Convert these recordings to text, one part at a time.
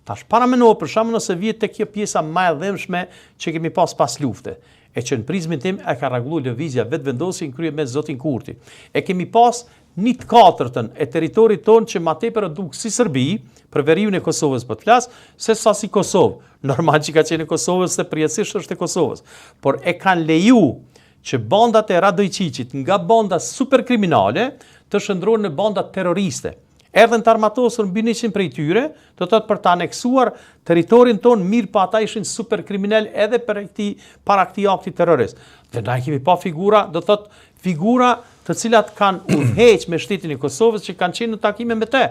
Tash para mendova për shembull nëse vjet tek kjo pjesa më e dhëmshme që kemi pas lufte, e që në prizmin tim e ka rregulluar lëvizja vetëvendosje në krye me zotin Kurti. E kemi pas 1/4 e territorit tonë që ma tepër duk si Serbi, për veriun e Kosovës po të flas, se sa si Kosovë. Normal që ka qenë Kosovës se përjetësisht është e Kosovës. Por e kanë leju që bandat e Radojqiqit nga banda superkriminale të shndrohen në banda terroriste. Erdhen të armatosur mbi 100 prej tyre, do të thotë për të aneksuar territorin tonë, mirë pa ata ishin superkriminal edhe para këtij akti terrorist. Dhe na kemi pa figura, do të thotë figura të cilat kanë udhëheq me shtetin e Kosovës që kanë qenë në takime me te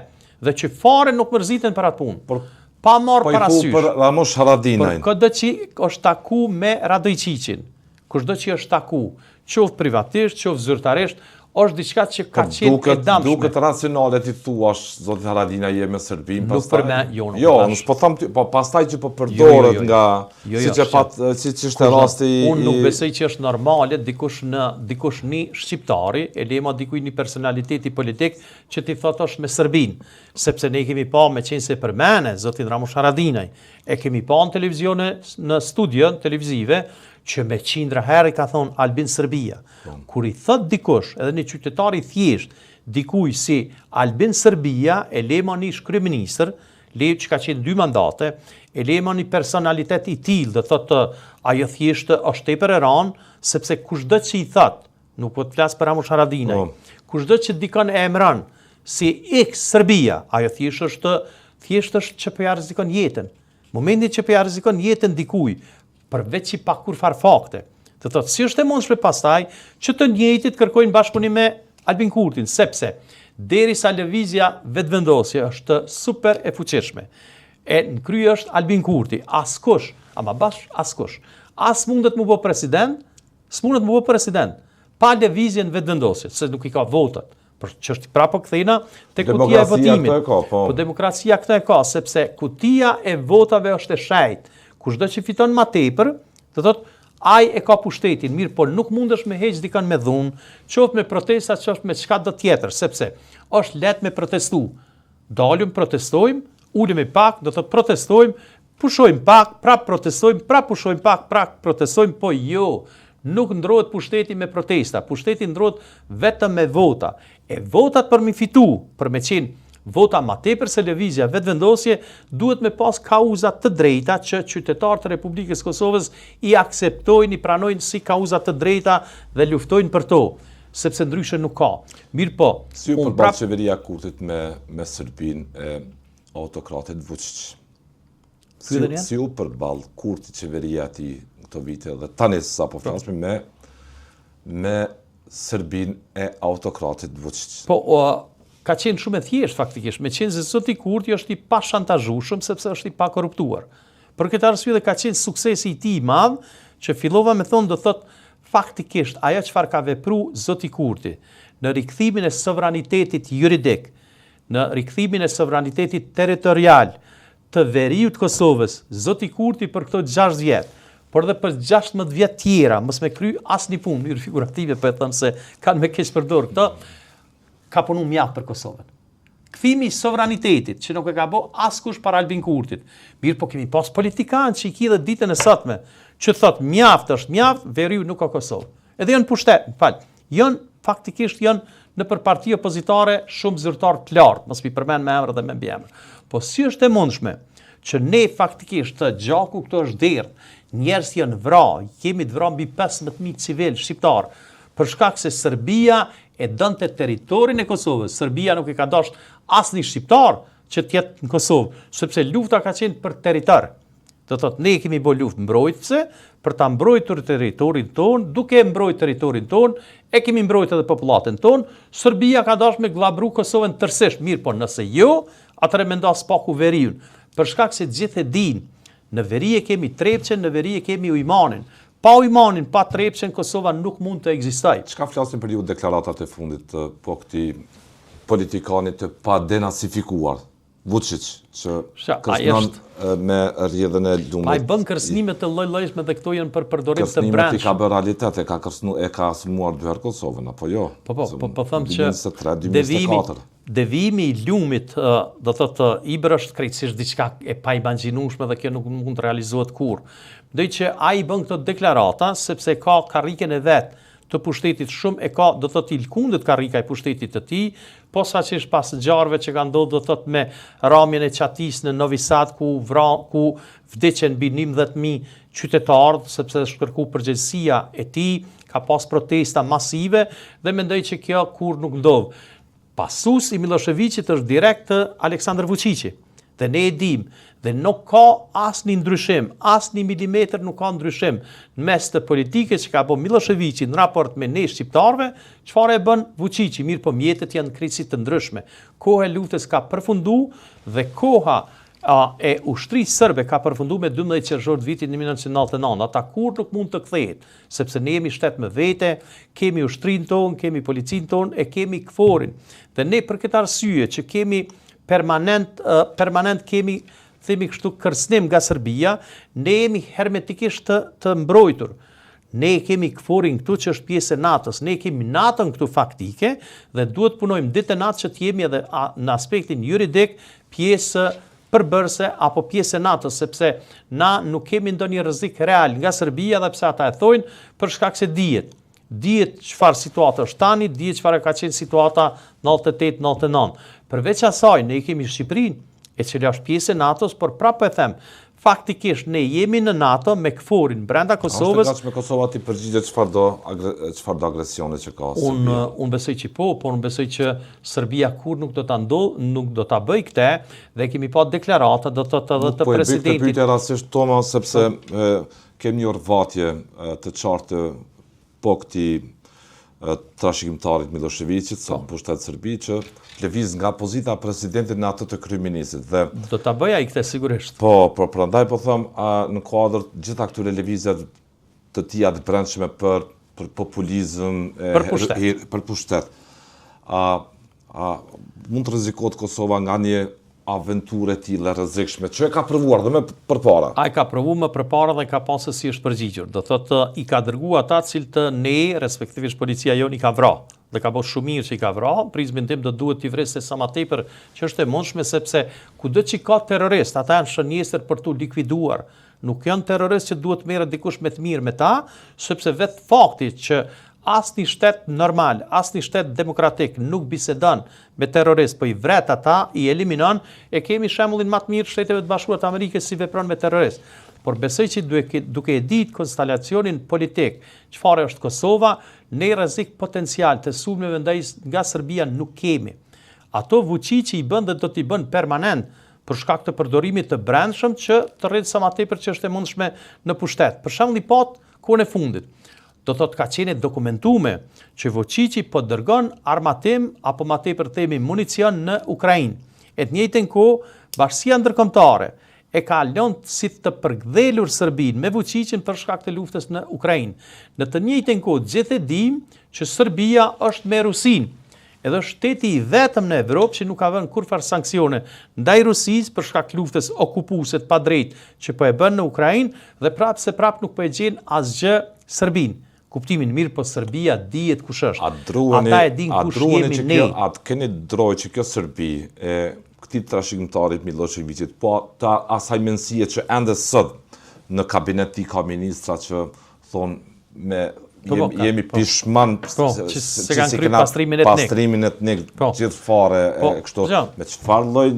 dhe që fare nuk mërziten për atë punë. Pa marrë parasysh. Po për Ramush Haradinaj. Por çdo që është taku me Radojqiqin, kushdo që është taku, qoftë privatisht, qoftë zyrtarisht, është diçka që ka qenë e dëmshme. Duket racionale ti thuash, zoti Haradinaj je me Serbinë, pastaj. Nuk për me, jo, nuk po them, po pastaj që po përdoret nga siç është rasti. Unë nuk besoj që është normale dikush një shqiptari, e lema dikuj një personaliteti politik që ti thot është me Serbinë, sepse ne kemi pa me qenë se përmene zotin Ramush Haradinaj, e kemi pa në televizione, në studio televizive, që me qindra herë ka thonë Albin Serbia. Kur i thot dikush, edhe një qytetari thjesht, dikuj si Albin Serbia, e lema një kryeministër, le që ka qenë 2 mandate, e lema një personalitet i tillë, dhe thotë ajo thjesht është tepër e ranë, sepse kushdo që i thot, nuk po të flas për Ramush Haradinaj, kushdo që dikon e emran si X Serbia, ajo thjesht është që po ja rrezikon jetën. Momentin që po ja rrezikon jetën dikuj, përveç që pa kur farë fakte. Të thotë, si është e mundshme pastaj që të njëjtit kërkojnë bashkëpunim me Albin Kurtin, sepse derisa lëvizja vetëvendosje është super e fuqishme. E në krye është Albin Kurti, askush, ama bash askush. As mundet mu bë president, s'mundet mu bë president, pa lëvizjen vetëvendosje, se nuk i ka votat. Për që është prapo kthejna te kutia e votimit. Po demokracia këtë e ka, sepse kutia e votave është e shejt. Kushdo që fiton ma tepër, të thotë, ai e ka pushtetin, mirë, por nuk mundesh me heq dikan me dhunë, qoftë me protesta, qoftë me çka do tjetër, sepse është lehtë me protestu. Dalim, protestojmë, ulemi pak, do thotë protestojmë, pushojmë pak, prap protestojmë, prap pushojmë pak, prap protestojmë, po jo, nuk ndrohet pushteti me protesta, pushteti ndrohet vetëm me vota. E votat për mi fitu, për me qenë vota ma tepër se lëvizja vetëvendosje, duhet me pas kauza të drejta që qytetarët e Republikës Kosovës i akseptojnë, i pranojnë si kauza të drejta dhe luftojnë për to, sepse ndryshe nuk ka. Mirë po. Si u përballë qeveria Kurtit me Serbinë e autokratit Vučić? Si u përballë Kurti qeveria ati këto vite dhe tani sa po flasim me Serbinë e autokratit Vučić? Po, ka qenë shumë e thjesht faktikisht, me qenë se zoti Kurti është i pa shantazhueshëm sepse është i pa korruptuar. Për këtë arsye dhe ka qenë suksesi i tij i madh, që fillova me thonë do thot faktikisht ajo çfarë ka vepruar zoti Kurti në rikthimin e sovranitetit juridik, në rikthimin e sovranitetit territorial të veriut Kosovës, zoti Kurti për këto 6 vjet, por dhe për 16 vjet tjera, mos me kry asnjë punë, mirë figurative po e them se kanë me keq përdor këto, ka punu mjaft për Kosovën. Kthimi i sovranitetit, që nuk e ka bo askush para Albin Kurtit. Mirë, po kemi pas politikanë që i ki dhe ditën e sotme, që thot mjaft është mjaft, veriu nuk ka Kosovë. Edhe janë pushtet, faktikisht janë në për parti opozitare shumë zyrtar të lartë, mos mi përmen me emër dhe me mbiemër. Po si është e mundshme që ne faktikisht të gjaku këto është derdh, njerëz janë vra, kemi të vra mbi 15.000 civil shqiptar, për shkak se Serbia e dënte territorin e Kosovës. Serbia nuk e ka dashur asnjë shqiptar që të jetë në Kosovë, sepse lufta ka qenë për territor. Do thotë ne kemi bërë luftë mbrojtëse për ta mbrojtur territorin ton, duke mbrojtur territorin ton, e kemi mbrojtur edhe popullatën ton. Serbia ka dashur me glabru Kosovën tërësisht, mirë, po nëse jo, atëherë mendos paku veriun. Për shkak se gjithë e dinë, në veri e kemi Trepçen, në veri e kemi Ujmanin. Pa Ujmanin, pa Trepçen, Kosova nuk mund të ekzistojë. Çka flasin për ju deklaratat e fundit po këtij politikanit të pa denacifikuar, Vučić, që kërcënon me rrjedhën e lumit. Ai bën kërcënime të lloj-llojshme dhe këto janë për përdorim të brendshëm. Kërcënimet i ka bërë realitet, e ka sulmuar 2 herë Kosovën, apo jo? Po them që devimi i lumit, do thotë Ibra është krejtësisht diçka e paimagjinueshme dhe kjo nuk mund të realizohet kurrë. Ndoj që ai bën këto deklarata sepse ka karriken e vet të pushtetit shumë, e ka, do thotë, i lkundet karrika e pushtetit të tij, posaçërisht pas ngjarjeve që kanë ndodhur, do thotë, me rrahmjen e qatis në Novi Sad ku vdiqen mbi 11.000 qytetarë sepse është kërkuar përgjegjësia e tij, ka pas protesta masive dhe mendoj që kjo kurrë nuk ndodh. Pasues i Miloševićit është direkt Aleksandar Vučići. Dhe ne e dim, dhe nuk ka asnjë ndryshim, asnjë milimetër nuk ka ndryshim në mes të politikës që ka bërë Miloševići në raport me ne shqiptarëve, çfarë e bën Vučići, mirë po mjetet janë krejtësi të ndryshme. Koha e luftës ka përfunduar dhe koha e ushtrisë serbe ka përfunduar me 12 qershor të vitit 1999. Ata kurrë nuk mund të kthehet, sepse ne jemi shtet me vete, kemi ushtrinë tonë, kemi policinë tonë e kemi KFOR-in. Dhe ne për këtë arsye që kemi permanent kemi, themi kështu, kërcënim nga Serbia, ne jemi hermetikisht të mbrojtur. Ne kemi KFOR-in këtu që është pjesë e NATO-s, ne kemi NATO-n këtu faktike dhe duhet punojmë ditë e natë që të jemi edhe në aspektin juridik pjesë përbërëse apo pjesë e NATO-s, sepse na nuk kemi ndonjë rrezik real nga Serbia dhe pse ata e thojnë për shkak se dihet çfarë situata është tani, dihet çfarë ka qenë situata në 98-99. Përveç asaj, ne kemi Shqipërinë, e cila është pjesë e NATO-s, por prapë e them, faktikisht ne jemi në NATO me KFOR-in brenda Kosovës. A është me Kosova ti përgjigjet çfarë do agresione që ka Serbia? Unë besoj që po, por unë besoj që Serbia kur nuk do ta bëj këtë, dhe kemi pa deklarata do të të presidentit. Po e pyetja rastisht Toma sepse kemi një orvatje të qartë po këtij trashëgimtarit Miloševićit, sa pushtet Serbi që lëviz nga pozita presidentit në atë të kryeministit dhe do ta bëja i këtë sigurisht. Po, prandaj po them në kuadër gjitha këtyre lëvizjeve të tija të brendshme për populizëm, për pushtet. Mund të rrezikohet Kosova nga një aventurë e tillë rrezikshme që e ka provuar dhe më përpara. Ai ka provuar më përpara dhe ka pasur si është përgjigjur. Do thotë i ka dërguar ata cilët ne, respektivisht policia jon i ka vrarë. Dhe ka bërë shumë mirë që i ka vrarë, prizmin tim do duhet t'i vreste sa më tepër që është e mundshme sepse kudo që ka terrorist, ata janë shënjesër për tu likuiduar. Nuk janë terrorist që duhet merret dikush me të mirë me ta, sepse vetë fakti që asnjë shtet normal, asnjë shtet demokratik nuk bisedon me terrorist, po i vret ata, i eliminon, e kemi shembullin më të mirë Shteteve të Bashkuara të Amerikës si vepron me terrorist. Por besoj që duke e ditë konstelacionin politik, çfarë është Kosova, ne rrezik potencial të sulmeve nga Serbia nuk kemi. Ato Vučići i bën dhe do t'i bën permanent për shkak të përdorimit të brendshëm që të rritë sa më tepër që është e mundshme në pushtet. Për shembull i pat kohën e fundit. Do thotë ka qenë dokumentuar që Vučići po dërgon armatim apo më tepër themi municion në Ukrainë. E të njëjtën kohë, Bashkia Ndërkombëtare e ka lënë si të përkthjelur Serbinë me Vučićin për shkak të luftës në Ukrainë. Në të njëjtën kohë, gjithë e dim që Serbia është me Rusinë. Edhe shteti i vetëm në Evropë që nuk ka vënë kurrfarë sanksione ndaj Rusisë për shkak të luftës okupuese të padrejtë që po e bën në Ukrainë dhe prapë nuk po e gjen asgjë Serbinë. Kuptimin mirë, po Serbia dihet kush është. Ata e din kush jemi ne. A keni drojë që kjo Serbi e këtij trashëgimtarit Miloševićit, po ta asaj mendësie që ende sot në kabinet i ka ministra që thonë jemi pishman se kanë kryer pastrimin etnik gjithë fare kështu me çfarë lloj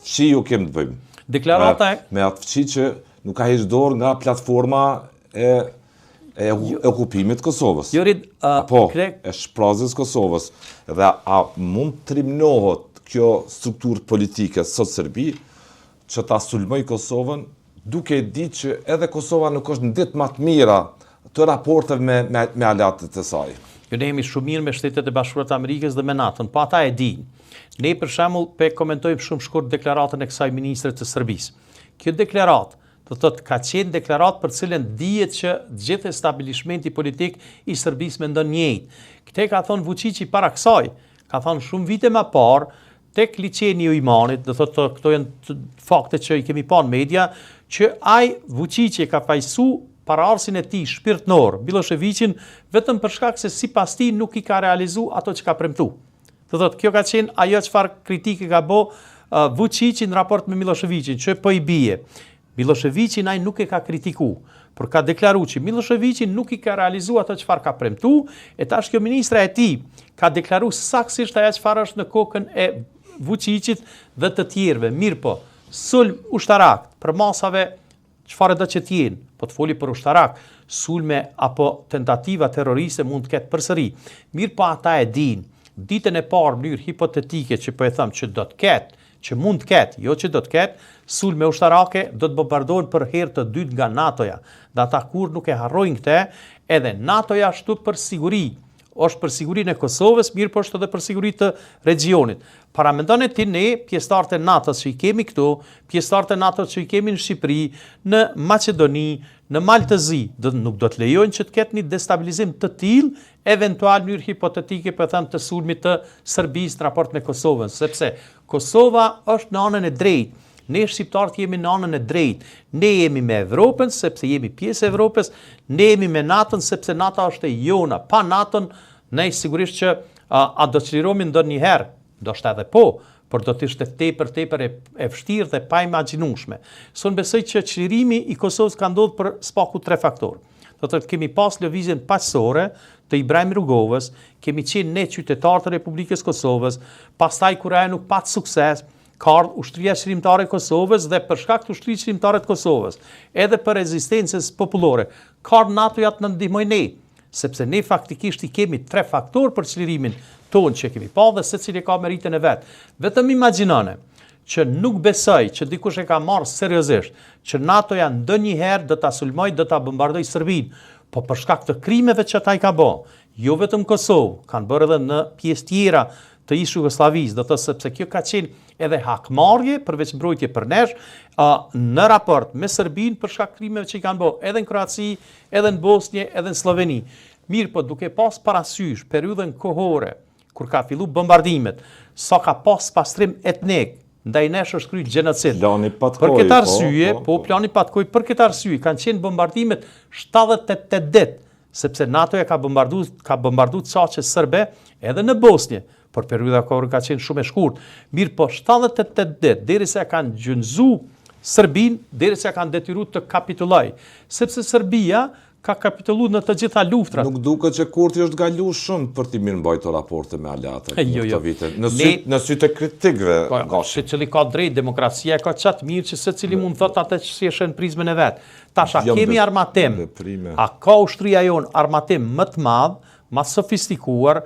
fshiu kemi të bëjmë. Deklarata me atë fshi që nuk ka heqë dorë nga platforma e okupimit Kosovës. E shprazjes Kosovës. Dhe a mund të trimnohet kjo strukturë politike sot Serbi që ta sulmoj Kosovën duke ditë që edhe Kosova nuk është në ditë më të mira të raporteve me aleatët e saj. Ne jemi shumë mirë me Shtetet e Bashkuara të Amerikës dhe me NATO-n, po ata e dinë. Ne për shembull komentojmë shumë shkurt deklaratën e kësaj ministre të Serbisë. Kjo deklaratë do thotë ka qenë deklaratë për cilën dihet që gjithë establishmenti politik i Serbisë mendon njëjtë. Këtë ka thonë Vučići para kësaj, ka thonë shumë vite më parë tek liçeni i Imanit, do thotë këto janë fakte që i kemi pa në media, që ai Vučići ka fajsuar paraardhësin e tij shpirtënor Miloševićin vetëm për shkak se sipas tij nuk i ka realizuar ato që ka premtuar. Do thotë, kjo ka qenë ajo çfarë kritike ka bë Vučići në raport me Miloševićin, që po i bie. Miloševićin ai nuk e ka kritiku, por ka deklaruar që Miloševići nuk i ka realizuar ato çfarë ka premtu, e tash kjo ministra e tij ka deklaruar saktësisht ajo çfarë është në kokën e Vučićit dhe të tjerëve. Mirë po, sulm ushtarak për masave çfarë do që t'jenë, po të foli për ushtarak, sulme apo tentativa terroriste mund të ketë përsëri. Mirë po ata e dinë, ditën e parë në mënyrë hipotetike që po e them që do të ketë, që mund të ketë, jo që do të ketë, sulme ushtarake do të bombardohen për herë të dytë nga NATO-ja. Dhe ata kur nuk e harrojnë këtë, edhe NATO-ja ashtu për siguri, është për sigurinë e Kosovës, mirë po është edhe për sigurinë të regionit. Para mendoni ti ne, pjesëtarët e NATO-s që i kemi këtu, pjesëtarët e NATO-s që i kemi në Shqipëri, në Maqedoni, në Maltëzi, nuk do të lejojnë që të ketë një destabilizim të tillë, eventual në mënyrë hipotetike për them të sulmit të Serbisë në raport me Kosovën, sepse Kosova është në anën e drejtë. Ne shqiptarët jemi në anën e drejtë. Ne jemi me Evropën sepse jemi pjesë e Evropës, ne jemi me NATO-n sepse NATO është e jona. Pa NATO-n ne sigurisht që a do të çlirohemi ndonjëherë, ndoshta edhe po, por do të ishte tepër e vështirë dhe pa imagjinueshme. Son besoj që çlirimi i Kosovës ka ndodhur për spaku 3 faktorë. Do të thotë kemi pas lëvizjen paqësore të Ibrahim Rugovës, kemi qenë ne qytetarë të Republikës Kosovës, pastaj kur ajo nuk pat sukses, ka ardhur ushtria qërimtare e Kosovës dhe për shkak të ushtrisë qërimtare të Kosovës, edhe për rezistencës popullore, ka ardhur NATO-ja të na ndihmojë ne, sepse ne faktikisht i kemi 3 faktorë për çlirimin tonë që kemi pa dhe secili ka meritën e vet. Vetëm imagjinone që nuk besoj që dikush e ka marrë seriozisht që NATO-ja ndonjëherë do ta sulmojë, do ta bombardojë Serbinë, po për shkak të krimeve që ata i ka bë, jo vetëm Kosovë, kanë bërë edhe në pjesë tjera të ish Jugosllavisë, do të thotë sepse kjo ka qenë edhe hakmarrje përveç mbrojtje për nesh në raport me Serbinë për shkak krimeve që i kanë bërë edhe në Kroaci, edhe në Bosnjë, edhe në Sloveni. Mirë po duke pas parasysh periudhën kohore kur ka fillu bombardimet, sa ka pas pastrim etnik, ndaj nesh është kryer gjenocid. Për këtë arsye, plani Patkoj, për këtë arsye kanë qenë bombardimet 78 ditë, sepse NATO-ja ka bombarduar çaqe serbe edhe në Bosnjë, por periudha kohore ka qenë shumë e shkurtë. Mirë po 78 ditë derisa kanë gjunjëzuar Serbinë, derisa kanë detyruar të kapitulojë, sepse Serbia ka kapitulluar në të gjitha luftrat. Nuk duket që Kurti është galuar shumë për të mirëmbajtur raporte me aleatët në këto vite. Në sytë e kritikëve. Secili ka drejt, demokracia ka çat mirë që secili mund të thotë atë që si në prizmën e vet. Tash a kemi armatim? A ka ushtria jon armatim më të madh, më sofistikuar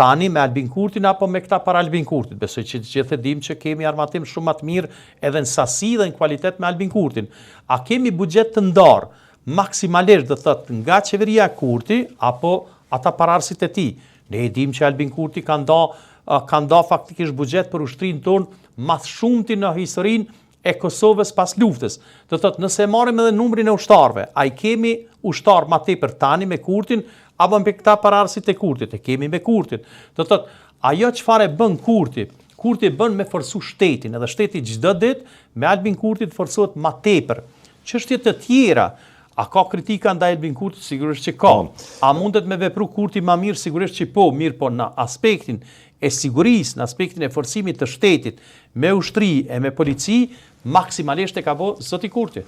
tani me Albin Kurtin apo me këta para Albin Kurtit? Besoj që gjithë e dim që kemi armatim shumë më të mirë edhe në sasi dhe në kvalitet me Albin Kurtin. A kemi buxhet të ndarë maksimalisht do thotë nga qeveria e Kurti apo ata pararësit e tij? Ne e dim që Albin Kurti ka nda faktikisht buxhet për ushtrinë tonë më shumti në historinë e Kosovës pas luftës. Do thotë nëse marrim edhe numrin e ushtarëve, ai kemi ushtar më tepër tani me Kurtin apo me këta pararësit e Kurtit? E kemi me Kurtin. Do thotë ajo çfarë bën Kurti bën me forcu shtetin, edhe shteti çdo ditë me Albin Kurti të forcohet më tepër. Çështje të tjera, a ka kritika ndaj Albin Kurtit? Sigurisht që ka. A mundet me vepru Kurti më mirë? Sigurisht që po, mirë po në aspektin e sigurisë, në aspektin e forcimit të shtetit me ushtri e me polici, maksimalisht e ka bë zoti Kurti.